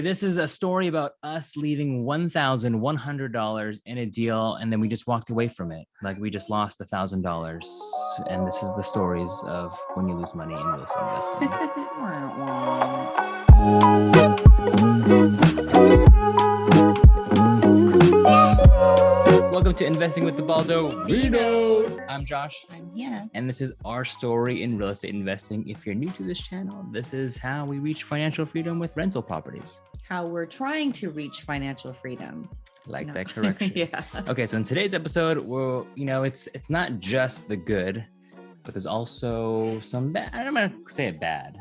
This is a story about us leaving $1,100 in a deal, and then we just walked away from it. Like we just lost $1,000. And this is the stories of when you lose money in real estate investing. Welcome to Investing with the Baldovinos. I'm Josh. I'm Hannah. And this is our story in real estate investing. If you're new to this channel, this is how we reach financial freedom with rental properties. How we're trying to reach financial freedom. Like that correction. Yeah. Okay, so in today's episode, it's not just the good, but there's also some bad. I'm gonna say it bad.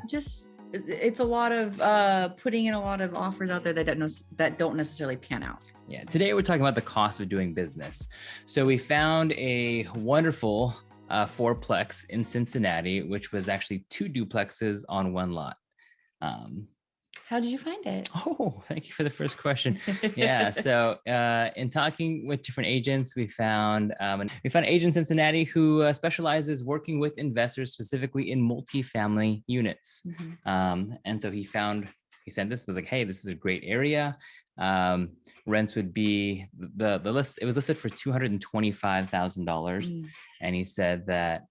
It's a lot of putting in a lot of offers out there that don't necessarily pan out. Yeah, today we're talking about the cost of doing business. So we found a wonderful fourplex in Cincinnati, which was actually 2 duplexes on 1 lot. How did you find it? Oh, thank you for the first question. Yeah, so in talking with different agents, we found agent in Cincinnati who specializes working with investors specifically in multifamily units. Mm-hmm. And so he said this was like, hey, this is a great area. Rents would be the list. It was listed for $225,000, and he said that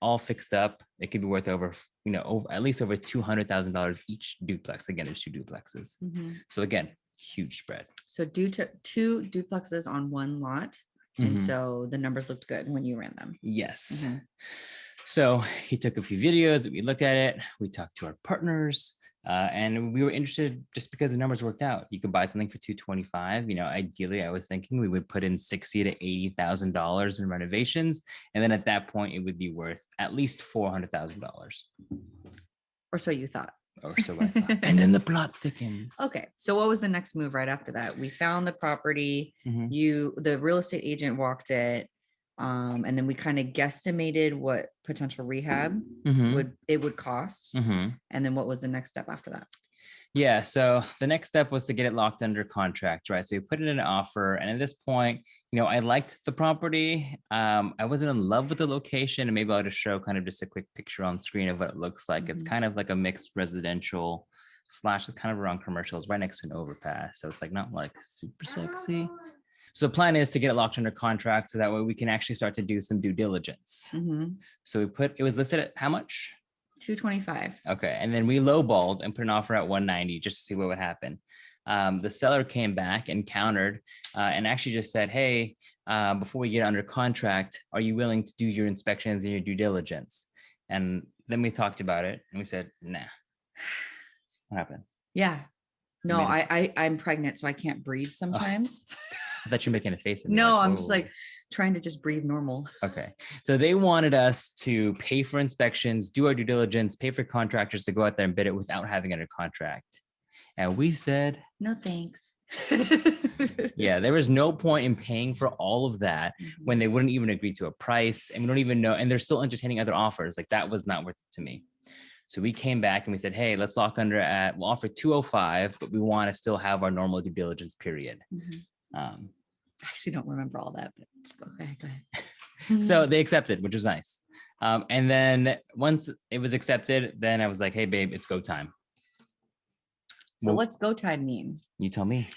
all fixed up, it could be worth over at least over $200,000 each duplex. Again, there's 2 duplexes. Mm-hmm. So again, huge spread. So due to 2 duplexes on 1 lot, and mm-hmm. so the numbers looked good when you ran them. Yes. Mm-hmm. So he took a few videos. We looked at it. We talked to our partners. And we were interested just because the numbers worked out. You could buy something for $225,000. Ideally, I was thinking we would put in $60,000 to $80,000 in renovations, and then at that point, it would be worth at least $400,000. Or so you thought. Or so I thought. And then the plot thickens. Okay, so what was the next move right after that? We found the property. Mm-hmm. The real estate agent walked it. And then we kind of guesstimated what potential rehab would cost. Mm-hmm. And then what was the next step after that? Yeah. So the next step was to get it locked under contract, right? So we put it in an offer. And at this point, I liked the property. I wasn't in love with the location, and maybe I'll just show kind of just a quick picture on screen of what it looks like. Mm-hmm. It's kind of like a mixed residential / it's kind of around commercials right next to an overpass. So it's like not like super sexy. So the plan is to get it locked under contract so that way we can actually start to do some due diligence. Mm-hmm. So it was listed at how much? $225,000. Okay. And then we lowballed and put an offer at $190,000 just to see what would happen. The seller came back and countered and actually just said, hey, before we get under contract, are you willing to do your inspections and your due diligence? And then we talked about it and we said, nah. What happened? Yeah. No, I'm pregnant, so I can't breathe sometimes. Oh. I thought you were making a face at me. No, I'm just like trying to just breathe normal. Okay. So they wanted us to pay for inspections, do our due diligence, pay for contractors to go out there and bid it without having it under contract. And we said, no, thanks. Yeah, there was no point in paying for all of that when they wouldn't even agree to a price. And we don't even know. And they're still entertaining other offers. Like that was not worth it to me. So we came back and we said, hey, let's lock under we'll offer $205,000, but we want to still have our normal due diligence period. Mm-hmm. I actually don't remember all that, but okay, go ahead. So they accepted, which was nice. And then once it was accepted, then I was like, hey, babe, it's go time. So what's go time mean? You tell me.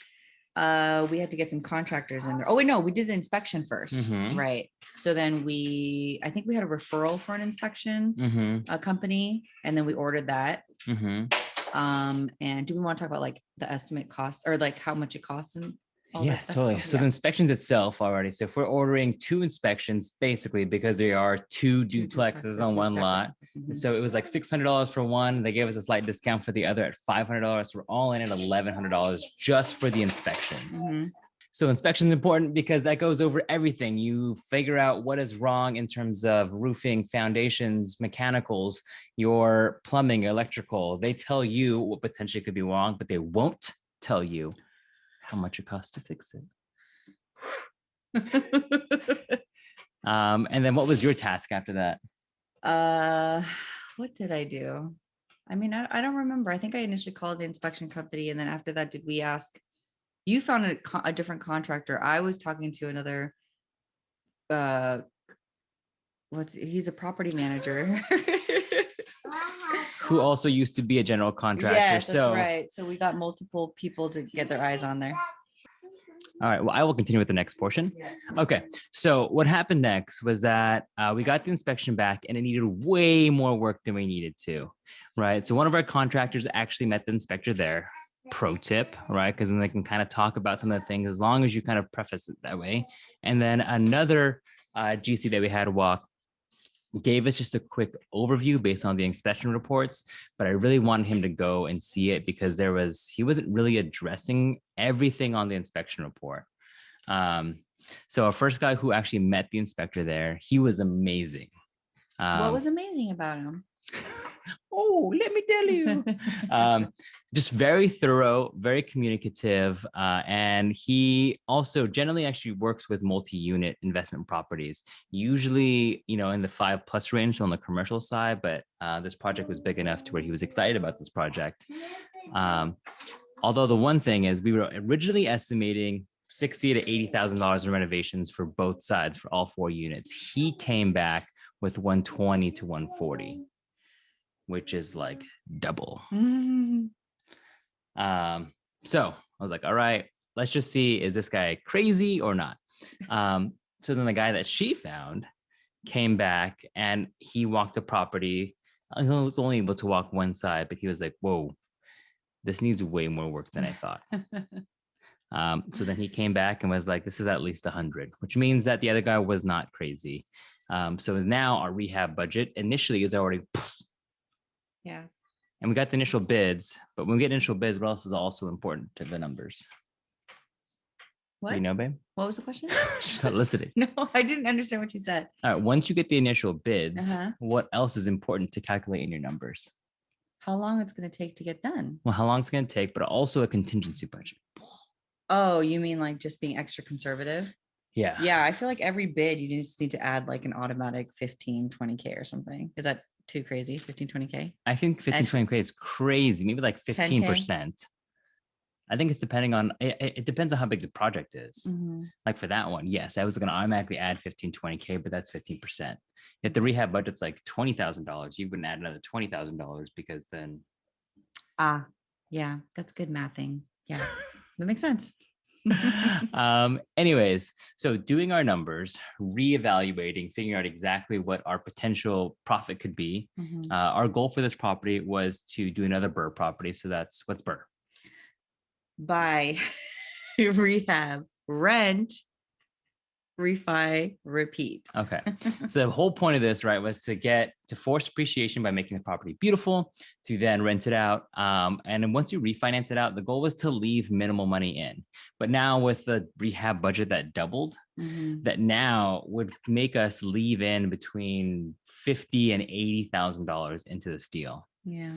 We had to get some contractors in there. Oh, wait, no, we did the inspection first. Mm-hmm. Right. So then I think we had a referral for an inspection company, and then we ordered that. Mm-hmm. And do we want to talk about like the estimate cost or like how much it costs and yeah, totally. So the inspections itself already. So if we're ordering 2 inspections, basically because there are 2 duplexes on 1 lot. Mm-hmm. So it was like $600 for one. They gave us a slight discount for the other at $500. We're all in at $1,100 just for the inspections. Mm-hmm. So inspection is important because that goes over everything. You figure out what is wrong in terms of roofing, foundations, mechanicals, your plumbing, electrical. They tell you what potentially could be wrong, but they won't tell you how much it costs to fix it. And then what was your task after that? What did I do? I mean, I don't remember. I think I initially called the inspection company. And then after that, did we ask, you found a different contractor. I was talking to another, he's a property manager. who also used to be a general contractor. Yes, that's right. So we got multiple people to get their eyes on there. All right. Well, I will continue with the next portion. Okay. So what happened next was that we got the inspection back and it needed way more work than we needed to, right? So one of our contractors actually met the inspector there. Pro tip, right? Because then they can kind of talk about some of the things as long as you kind of preface it that way. And then another GC that we had walk gave us just a quick overview based on the inspection reports, but I really wanted him to go and see it because he wasn't really addressing everything on the inspection report. So our first guy who actually met the inspector there, he was amazing. What was amazing about him? Oh, let me tell you. Just very thorough, very communicative. And he also generally actually works with multi-unit investment properties, usually, in the 5+ range on the commercial side. But this project was big enough to where he was excited about this project. Although the one thing is we were originally estimating $60,000 to $80,000 in renovations for both sides for all 4 units. He came back with $120,000 to $140,000. Which is like double. So I was like, all right, let's just see, is this guy crazy or not? So then the guy that she found came back and he walked the property. He was only able to walk one side, but he was like, whoa, this needs way more work than I thought. So then he came back and was like, this is at least 100, which means that the other guy was not crazy. So now our rehab budget initially is already yeah. And we got the initial bids, but when we get initial bids, what else is also important to the numbers? What? Do you know, babe? What was the question? She's not listening. No, I didn't understand what you said. All right. Once you get the initial bids, what else is important to calculate in your numbers? How long it's going to take to get done? Well, how long it's going to take, but also a contingency budget. Oh, you mean like just being extra conservative? Yeah. Yeah. I feel like every bid, you just need to add like an automatic 15, 20K or something. Is that too crazy? 15, 20K? I think 15, 20K is crazy. Maybe like 15%. 10K? I think it's depending on, it depends on how big the project is. Like for that one, yes, I was going to automatically add 15, 20K, but that's 15%. If the rehab budget's like $20,000, you wouldn't add another $20,000 because then. Yeah, that's good mathing. Yeah, that makes sense. Anyways, so doing our numbers, reevaluating, figuring out exactly what our potential profit could be. Our goal for this property was to do another BRRRR property. So what's BRRRR? Buy, rehab, rent, refi, repeat. Okay. So the whole point of this, right, was to force appreciation by making the property beautiful, to then rent it out. And then once you refinance it out, the goal was to leave minimal money in. But now with the rehab budget that doubled, that now would make us leave in between $50,000 and $80,000 into this deal. Yeah.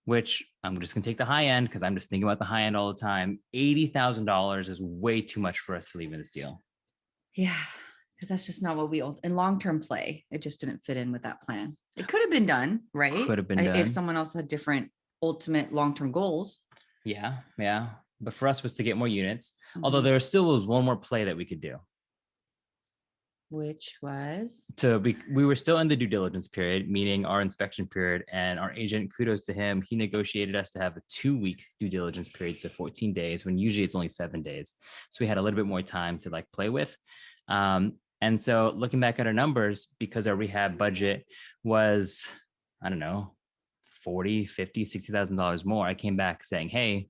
Which I'm just going to take the high end because I'm just thinking about the high end all the time. $80,000 is way too much for us to leave in this deal. Yeah, because that's just not what we in long-term play. It just didn't fit in with that plan. It could have been done, right? Could have been done if someone else had different ultimate long-term goals. Yeah. But for us was to get more units. Although there still was one more play that we could do. Which was? So we were still in the due diligence period, meaning our inspection period, and our agent, kudos to him, he negotiated us to have a 2-week due diligence period, so 14 days, when usually it's only 7 days. So we had a little bit more time to like play with. And so looking back at our numbers, because our rehab budget was, I don't know, $40,000, $50,000, $60,000 more, I came back saying, hey,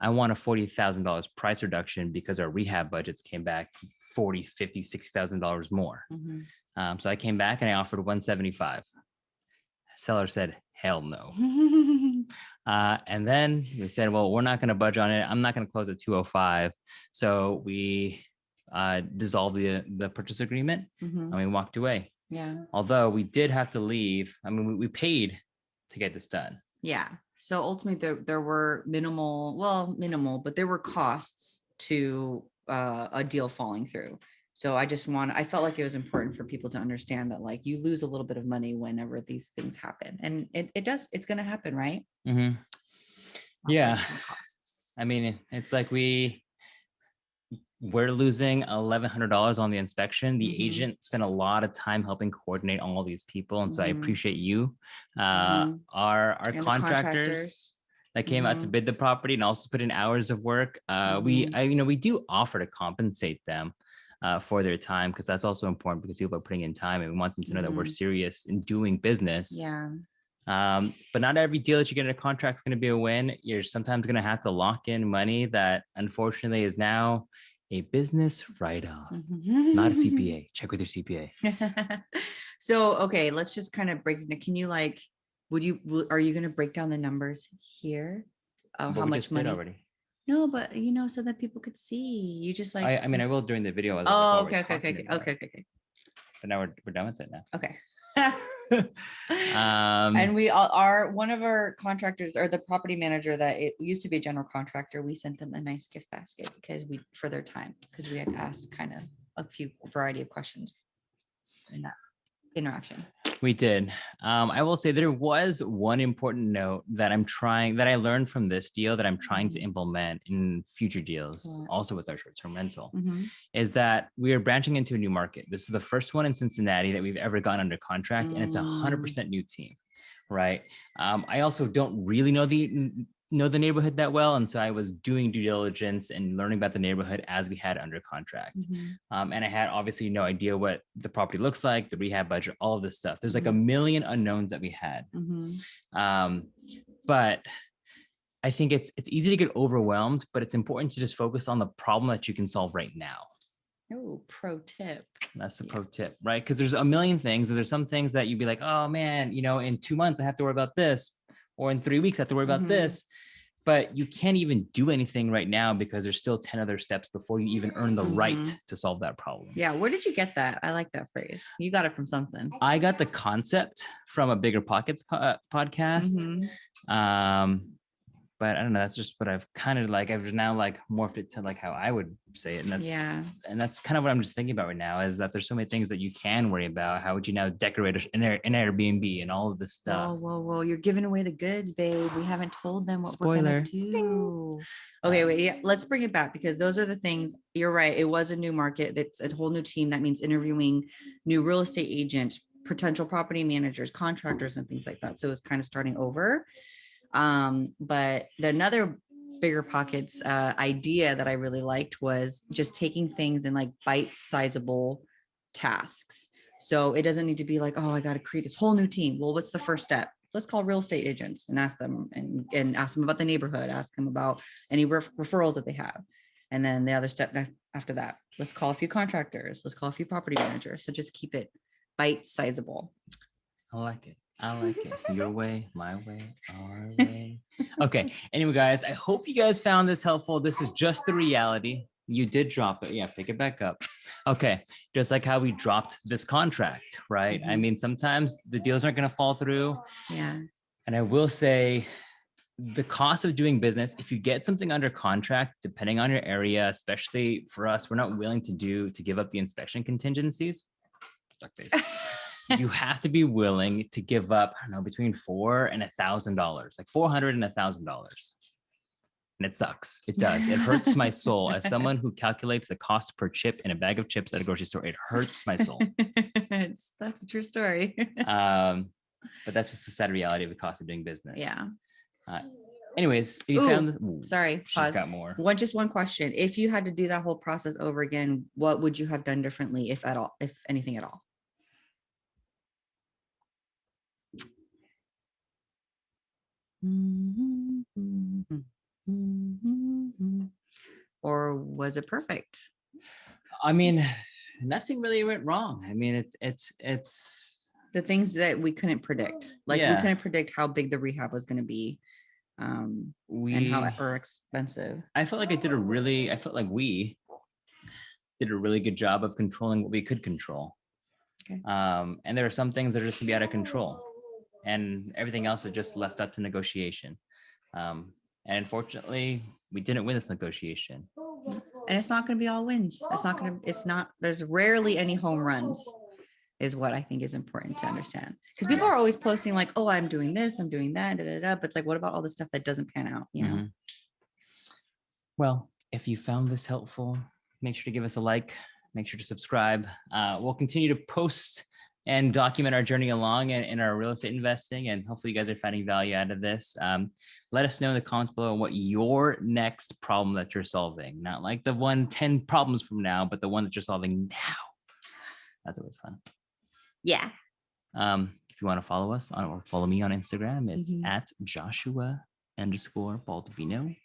I want a $40,000 price reduction because our rehab budgets came back $40,000, $50,000, $60,000 more. So I came back and I offered $175,000. Seller said, hell no. And then we said, well, we're not going to budge on it. I'm not going to close at $205,000. So we dissolved the purchase agreement and we walked away. Yeah. Although we did have to leave. I mean, we paid to get this done. Yeah. So ultimately there were minimal, but there were costs to a deal falling through. So I felt like it was important for people to understand that like you lose a little bit of money whenever these things happen. And it's going to happen, right? Yeah. I mean, it's like we we're losing $1,100 on the inspection. The agent spent a lot of time helping coordinate all these people. And so I appreciate you. Our and contractors that came out to bid the property and also put in hours of work. We do offer to compensate them for their time, because that's also important, because people are putting in time and we want them to know that we're serious in doing business. Yeah. But not every deal that you get in a contract is going to be a win. You're sometimes going to have to lock in money that unfortunately is now a business write-off, not a CPA. Check with your CPA. So, okay, let's just kind of break it. Can you are you going to break down the numbers here? How much money already? No, but so that people could see. You just I will during the video. Okay. But now we're done with it now. Okay. And we are one of our contractors, or the property manager that it used to be a general contractor. We sent them a nice gift basket for their time, because we had asked kind of a few variety of questions in that interaction. We did. I will say there was one important note that I learned from this deal that I'm trying to implement in future deals, also with our short-term rental, is that we are branching into a new market. This is the first one in Cincinnati that we've ever gotten under contract, and it's 100% new team, right? I also don't really know the neighborhood that well, and so I was doing due diligence and learning about the neighborhood as we had under contract. And I had obviously no idea what the property looks like, the rehab budget, all of this stuff. There's like a million unknowns that we had. But I think it's easy to get overwhelmed, but it's important to just focus on the problem that you can solve right now. Oh, pro tip. That's the pro tip, right? Because there's a million things. There's some things that you'd be like, oh man, in 2 months I have to worry about this, or in 3 weeks I have to worry about this. But you can't even do anything right now because there's still 10 other steps before you even earn the right to solve that problem. Yeah. Where did you get that? I like that phrase. You got it from something. I got the concept from a Bigger Pockets podcast. But I don't know. That's just what I've kind of I've now morphed it to how I would say it. And that's kind of what I'm just thinking about right now, is that there's so many things that you can worry about. How would you now decorate an Airbnb and all of this stuff? Whoa. You're giving away the goods, babe. We haven't told them what Spoiler. we're going to do. Okay, wait. Yeah, let's bring it back, because those are the things. You're right. It was a new market. It's a whole new team. That means interviewing new real estate agents, potential property managers, contractors, and things like that. So it's kind of starting over. But another Bigger Pockets idea that I really liked was just taking things in bite-sizable tasks. So it doesn't need to be oh, I got to create this whole new team. Well, what's the first step? Let's call real estate agents and ask them and ask them about the neighborhood, ask them about any referrals that they have. And then the other step after that, let's call a few contractors. Let's call a few property managers. So just keep it bite-sizable. I like it. Your way, my way, our way. Okay. Anyway, guys, I hope you guys found this helpful. This is just the reality. You did drop it. Yeah, pick it back up. Okay. Just like how we dropped this contract, right? I mean, sometimes the deals aren't going to fall through. Yeah. And I will say the cost of doing business, if you get something under contract, depending on your area, especially for us, we're not willing to give up the inspection contingencies. Stuck face. You have to be willing to give up, I don't know, between $400 and $1,000, $400 and $1,000. And it sucks. It does. It hurts my soul. As someone who calculates the cost per chip in a bag of chips at a grocery store, it hurts my soul. That's a true story. But that's just the sad reality of the cost of doing business. Yeah. Anyways, if you found sorry, she's got more. One question. If you had to do that whole process over again, what would you have done differently, if anything at all? Or was it perfect? I mean, nothing really went wrong. I mean, it's the things that we couldn't predict. We couldn't predict how big the rehab was going to be, and how expensive. I felt like we did a really good job of controlling what we could control. Okay. And there are some things that are just gonna be out of control, and everything else is just left up to negotiation. And unfortunately, we didn't win this negotiation. And it's not going to be all wins. There's rarely any home runs, is what I think is important to understand. Because people are always posting oh, I'm doing this, I'm doing that, but it's what about all the stuff that doesn't pan out, Well, if you found this helpful, make sure to give us a like, make sure to subscribe. We'll continue to post and document our journey along in our real estate investing. And hopefully you guys are finding value out of this. Let us know in the comments below what your next problem that you're solving, not like the 10 problems from now, but the one that you're solving now. That's always fun. Yeah. If you want to follow us or follow me on Instagram, it's at Joshua_Baldovino.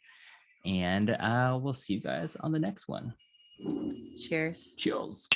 And we'll see you guys on the next one. Cheers. Cheers.